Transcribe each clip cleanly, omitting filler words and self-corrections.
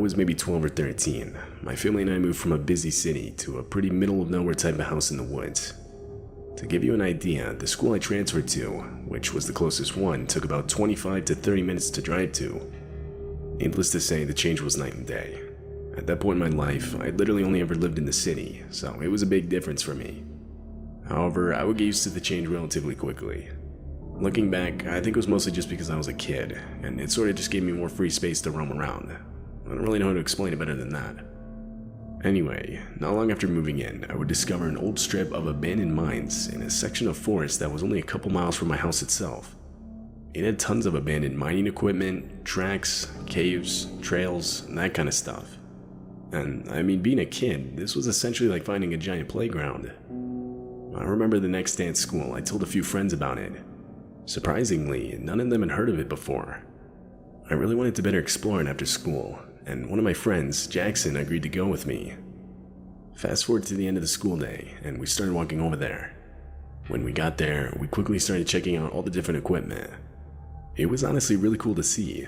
was maybe 12 or 13, my family and I moved from a busy city to a pretty middle of nowhere type of house in the woods. To give you an idea, the school I transferred to, which was the closest one, took about 25 to 30 minutes to drive to. Needless to say, the change was night and day. At that point in my life, I literally only ever lived in the city, so it was a big difference for me. However, I would get used to the change relatively quickly. Looking back, I think it was mostly just because I was a kid, and it sort of just gave me more free space to roam around. I don't really know how to explain it better than that. Anyway, not long after moving in, I would discover an old strip of abandoned mines in a section of forest that was only a couple miles from my house itself. It had tons of abandoned mining equipment, tracks, caves, trails, and that kind of stuff. And I mean, being a kid, this was essentially like finding a giant playground. I remember the next day at school, I told a few friends about it. Surprisingly, none of them had heard of it before. I really wanted to better explore it after school, and one of my friends, Jackson, agreed to go with me. Fast forward to the end of the school day, and we started walking over there. When we got there, we quickly started checking out all the different equipment. It was honestly really cool to see.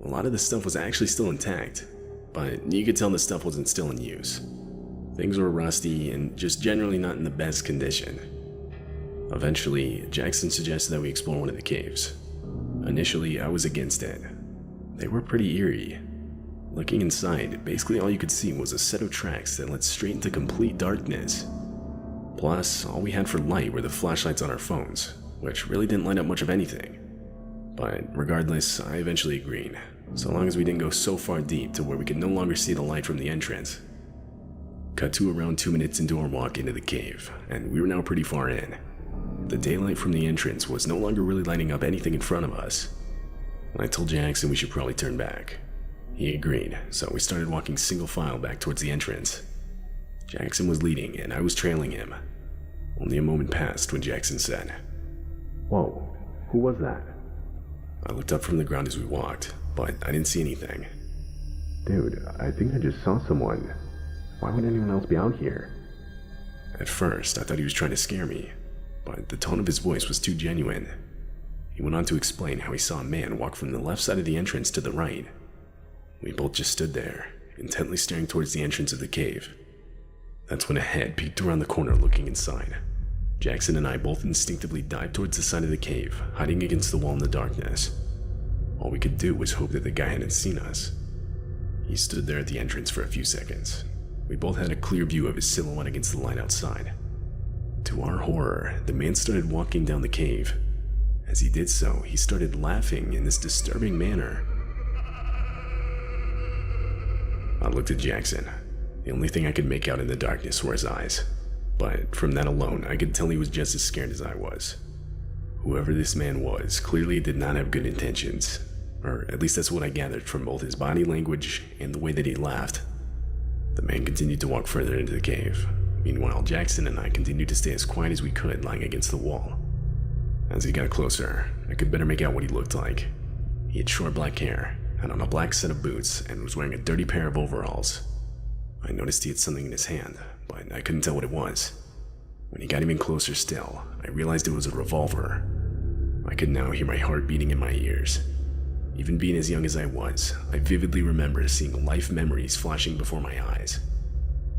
A lot of the stuff was actually still intact, but you could tell the stuff wasn't still in use. Things were rusty and just generally not in the best condition. Eventually, Jackson suggested that we explore one of the caves. Initially, I was against it. They were pretty eerie. Looking inside, basically all you could see was a set of tracks that led straight into complete darkness. Plus, all we had for light were the flashlights on our phones, which really didn't light up much of anything. But regardless, I eventually agreed, so long as we didn't go so far deep to where we could no longer see the light from the entrance. Cut to around 2 minutes into our walk into the cave, and we were now pretty far in. The daylight from the entrance was no longer really lighting up anything in front of us. I told Jackson we should probably turn back. He agreed, so we started walking single file back towards the entrance. Jackson was leading and I was trailing him. Only a moment passed when Jackson said, "Whoa, who was that?" I looked up from the ground as we walked, but I didn't see anything. "Dude, I think I just saw someone. Why would anyone else be out here?" At first, I thought he was trying to scare me, but the tone of his voice was too genuine. He went on to explain how he saw a man walk from the left side of the entrance to the right. We both just stood there, intently staring towards the entrance of the cave. That's when a head peeked around the corner looking inside. Jackson and I both instinctively dived towards the side of the cave, hiding against the wall in the darkness. All we could do was hope that the guy hadn't seen us. He stood there at the entrance for a few seconds. We both had a clear view of his silhouette against the light outside. To our horror, the man started walking down the cave. As he did so, he started laughing in this disturbing manner. I looked at Jackson. The only thing I could make out in the darkness were his eyes. But from that alone, I could tell he was just as scared as I was. Whoever this man was clearly did not have good intentions. Or at least that's what I gathered from both his body language and the way that he laughed. The man continued to walk further into the cave. Meanwhile, Jackson and I continued to stay as quiet as we could, lying against the wall. As he got closer, I could better make out what he looked like. He had short black hair, had on a black set of boots, and was wearing a dirty pair of overalls. I noticed he had something in his hand, but I couldn't tell what it was. When he got even closer still, I realized it was a revolver. I could now hear my heart beating in my ears. Even being as young as I was, I vividly remember seeing life memories flashing before my eyes.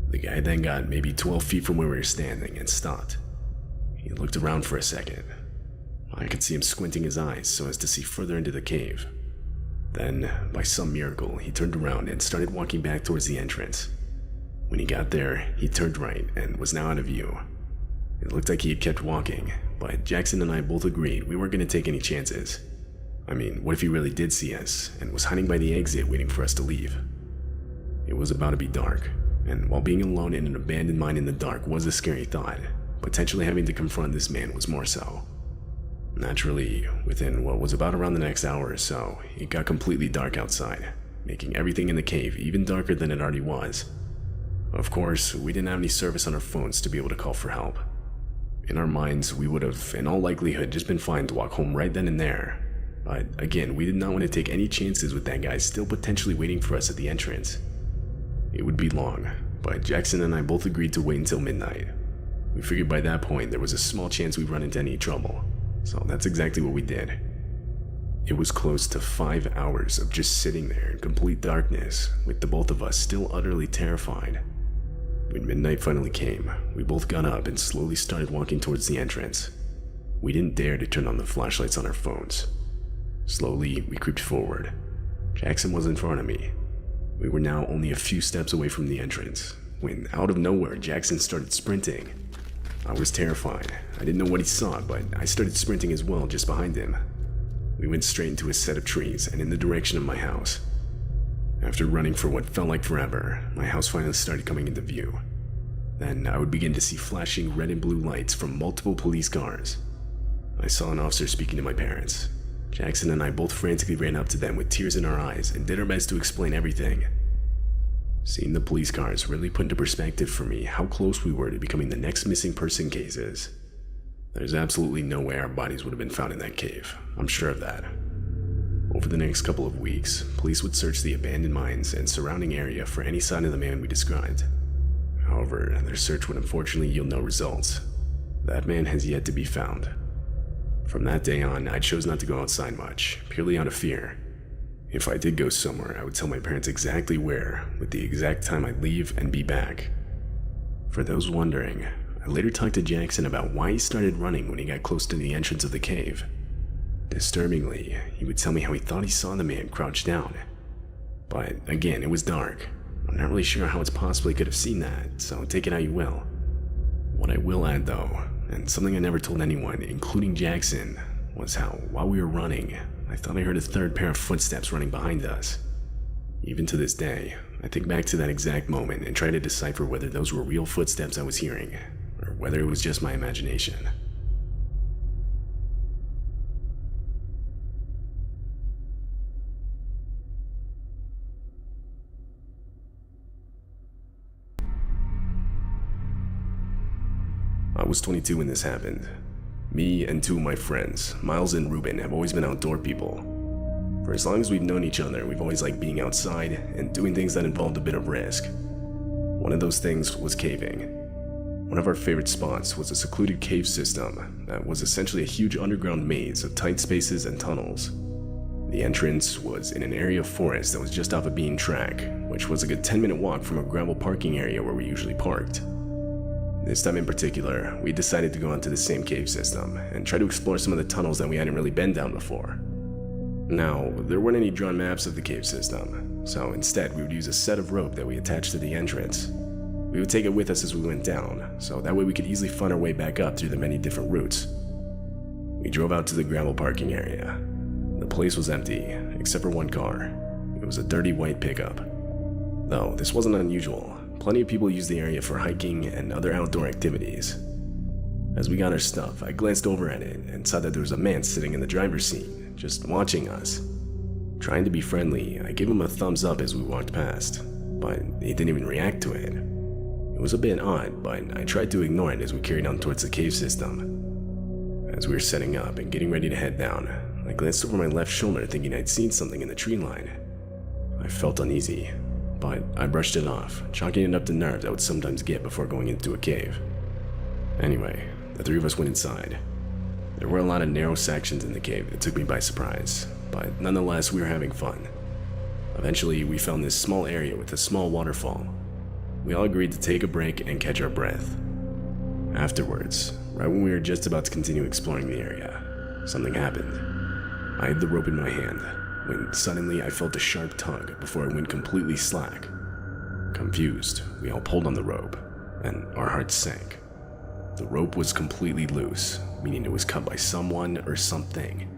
The guy then got maybe 12 feet from where we were standing and stopped. He looked around for a second. I could see him squinting his eyes so as to see further into the cave. Then, by some miracle, he turned around and started walking back towards the entrance. When he got there, he turned right and was now out of view. It looked like he had kept walking, but Jackson and I both agreed we weren't going to take any chances. I mean, what if he really did see us and was hiding by the exit waiting for us to leave? It was about to be dark, and while being alone in an abandoned mine in the dark was a scary thought, potentially having to confront this man was more so. Naturally, within what was about around the next hour or so, it got completely dark outside, making everything in the cave even darker than it already was. Of course, we didn't have any service on our phones to be able to call for help. In our minds, we would have, in all likelihood, just been fine to walk home right then and there. But again, we did not want to take any chances with that guy still potentially waiting for us at the entrance. It would be long, but Jackson and I both agreed to wait until midnight. We figured by that point there was a small chance we'd run into any trouble, so that's exactly what we did. It was close to 5 hours of just sitting there in complete darkness, with the both of us still utterly terrified. When midnight finally came, we both got up and slowly started walking towards the entrance. We didn't dare to turn on the flashlights on our phones. Slowly, we creeped forward. Jackson was in front of me. We were now only a few steps away from the entrance, when out of nowhere, Jackson started sprinting. I was terrified. I didn't know what he saw, but I started sprinting as well just behind him. We went straight into a set of trees and in the direction of my house. After running for what felt like forever, my house finally started coming into view. Then I would begin to see flashing red and blue lights from multiple police cars. I saw an officer speaking to my parents. Jackson and I both frantically ran up to them with tears in our eyes and did our best to explain everything. Seeing the police cars really put into perspective for me how close we were to becoming the next missing person cases. There's absolutely no way our bodies would have been found in that cave, I'm sure of that. Over the next couple of weeks, police would search the abandoned mines and surrounding area for any sign of the man we described. However, their search would unfortunately yield no results. That man has yet to be found. From that day on, I chose not to go outside much, purely out of fear. If I did go somewhere, I would tell my parents exactly where, with the exact time I'd leave and be back. For those wondering, I later talked to Jackson about why he started running when he got close to the entrance of the cave. Disturbingly, he would tell me how he thought he saw the man crouched down. But again, it was dark. I'm not really sure how it's possible he could have seen that, so take it how you will. What I will add though, and something I never told anyone, including Jackson, was how, while we were running, I thought I heard a third pair of footsteps running behind us. Even to this day, I think back to that exact moment and try to decipher whether those were real footsteps I was hearing, or whether it was just my imagination. I was 22 when this happened. Me and two of my friends, Miles and Ruben, have always been outdoor people. For as long as we've known each other, we've always liked being outside and doing things that involved a bit of risk. One of those things was caving. One of our favorite spots was a secluded cave system that was essentially a huge underground maze of tight spaces and tunnels. The entrance was in an area of forest that was just off a beaten track, which was a good 10-minute walk from a gravel parking area where we usually parked. This time in particular, we decided to go onto the same cave system and try to explore some of the tunnels that we hadn't really been down before. Now, there weren't any drawn maps of the cave system, so instead we would use a set of rope that we attached to the entrance. We would take it with us as we went down, so that way we could easily find our way back up through the many different routes. We drove out to the gravel parking area. The place was empty, except for one car. It was a dirty white pickup. Though this wasn't unusual, plenty of people used the area for hiking and other outdoor activities. As we got our stuff, I glanced over at it and saw that there was a man sitting in the driver's seat, just watching us. Trying to be friendly, I gave him a thumbs up as we walked past, but he didn't even react to it. It was a bit odd, but I tried to ignore it as we carried on towards the cave system. As we were setting up and getting ready to head down, I glanced over my left shoulder thinking I'd seen something in the tree line. I felt uneasy, but I brushed it off, chalking it up to nerves I would sometimes get before going into a cave. Anyway, the three of us went inside. There were a lot of narrow sections in the cave that took me by surprise, but nonetheless we were having fun. Eventually, we found this small area with a small waterfall. We all agreed to take a break and catch our breath. Afterwards, right when we were just about to continue exploring the area, something happened. I had the rope in my hand, when suddenly I felt a sharp tug before it went completely slack. Confused, we all pulled on the rope, and our hearts sank. The rope was completely loose, meaning it was cut by someone or something.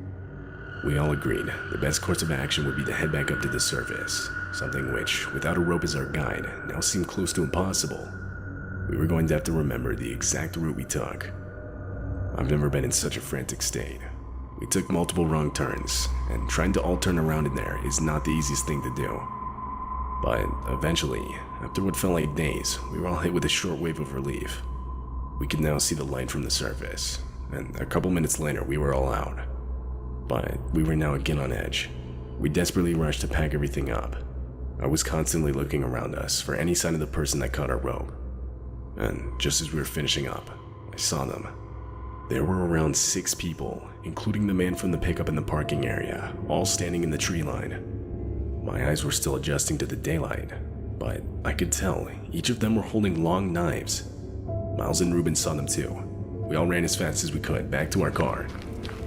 We all agreed the best course of action would be to head back up to the surface, something which, without a rope as our guide, now seemed close to impossible. We were going to have to remember the exact route we took. I've never been in such a frantic state. We took multiple wrong turns, and trying to all turn around in there is not the easiest thing to do. But eventually, after what felt like days, we were all hit with a short wave of relief. We could now see the light from the surface, and a couple minutes later we were all out. But we were now again on edge. We desperately rushed to pack everything up. I was constantly looking around us for any sign of the person that caught our rope. And just as we were finishing up, I saw them. There were around 6 people, including the man from the pickup in the parking area, all standing in the tree line. My eyes were still adjusting to the daylight, but I could tell each of them were holding long knives. Miles and Ruben saw them too. We all ran as fast as we could back to our car.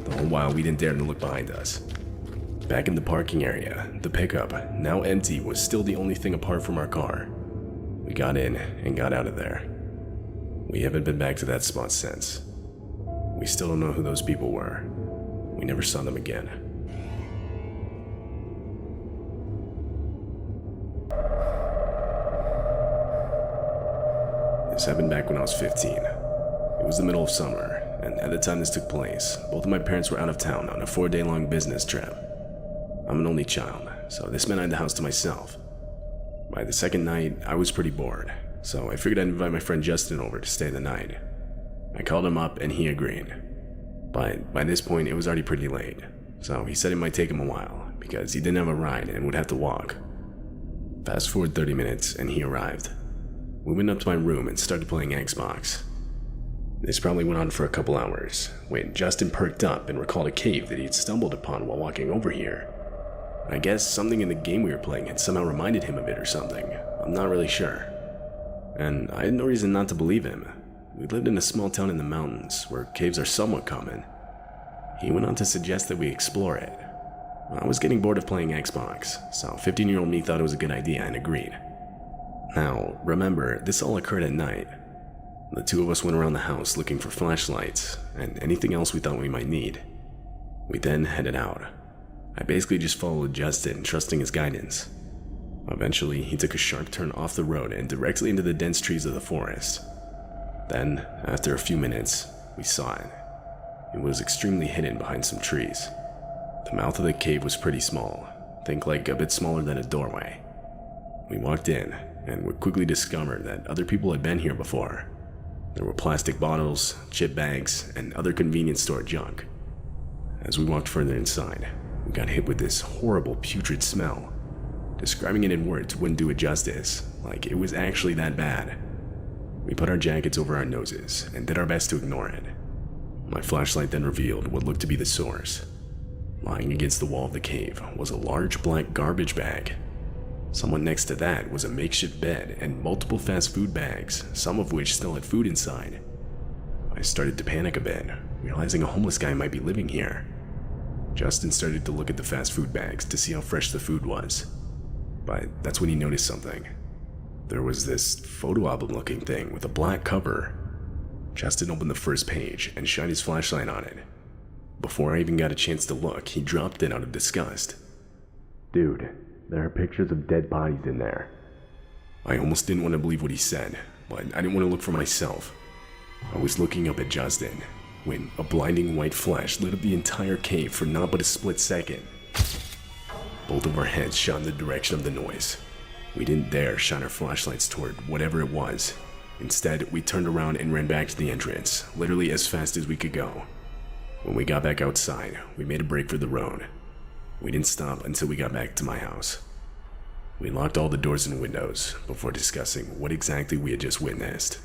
The whole while we didn't dare to look behind us. Back in the parking area, the pickup, now empty, was still the only thing apart from our car. We got in and got out of there. We haven't been back to that spot since. We still don't know who those people were. We never saw them again. This happened back when I was 15. It was the middle of summer, and at the time this took place, both of my parents were out of town on a 4-day-long business trip. I'm an only child, so this meant I had the house to myself. By the second night, I was pretty bored, so I figured I'd invite my friend Justin over to stay the night. I called him up and he agreed. But by this point, it was already pretty late, so he said it might take him a while because he didn't have a ride and would have to walk. Fast forward 30 minutes and he arrived. We went up to my room and started playing Xbox. This probably went on for a couple hours when Justin perked up and recalled a cave that he had stumbled upon while walking over here. I guess something in the game we were playing had somehow reminded him of it or something. I'm not really sure. And I had no reason not to believe him. We lived in a small town in the mountains where caves are somewhat common. He went on to suggest that we explore it. I was getting bored of playing Xbox, so 15-year-old me thought it was a good idea and agreed. Now, remember, this all occurred at night. The two of us went around the house looking for flashlights and anything else we thought we might need. We then headed out. I basically just followed Justin, trusting his guidance. Eventually, he took a sharp turn off the road and directly into the dense trees of the forest. Then, after a few minutes, we saw it. It was extremely hidden behind some trees. The mouth of the cave was pretty small, think like a bit smaller than a doorway. We walked in and would quickly discover that other people had been here before. There were plastic bottles, chip bags, and other convenience store junk. As we walked further inside, we got hit with this horrible putrid smell. Describing it in words wouldn't do it justice, like it was actually that bad. We put our jackets over our noses and did our best to ignore it. My flashlight then revealed what looked to be the source. Lying against the wall of the cave was a large black garbage bag. Somewhat next to that was a makeshift bed and multiple fast food bags, some of which still had food inside. I started to panic a bit, realizing a homeless guy might be living here. Justin started to look at the fast food bags to see how fresh the food was. But that's when he noticed something. There was this photo album looking thing with a black cover. Justin opened the first page and shined his flashlight on it. Before I even got a chance to look, he dropped it out of disgust. Dude, there are pictures of dead bodies in there. I almost didn't want to believe what he said, but I didn't want to look for myself. I was looking up at Justin when a blinding white flash lit up the entire cave for not but a split second. Both of our heads shot in the direction of the noise. We didn't dare shine our flashlights toward whatever it was. Instead, we turned around and ran back to the entrance, literally as fast as we could go. When we got back outside, we made a break for the road. We didn't stop until we got back to my house. We locked all the doors and windows before discussing what exactly we had just witnessed.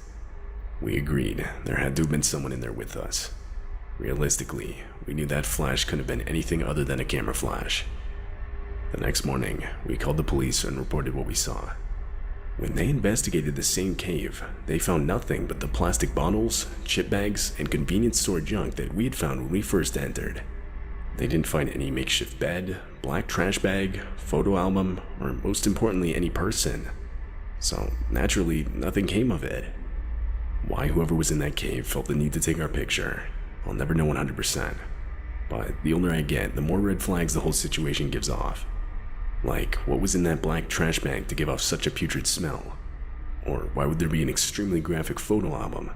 We agreed there had to have been someone in there with us. Realistically, we knew that flash couldn't have been anything other than a camera flash. The next morning, we called the police and reported what we saw. When they investigated the same cave, they found nothing but the plastic bottles, chip bags, and convenience store junk that we had found when we first entered. They didn't find any makeshift bed, black trash bag, photo album, or most importantly, any person. So, naturally, nothing came of it. Why whoever was in that cave felt the need to take our picture, I'll never know 100%. But the older I get, the more red flags the whole situation gives off. Like, what was in that black trash bag to give off such a putrid smell? Or why would there be an extremely graphic photo album?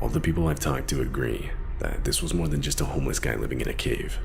All the people I've talked to agree that this was more than just a homeless guy living in a cave.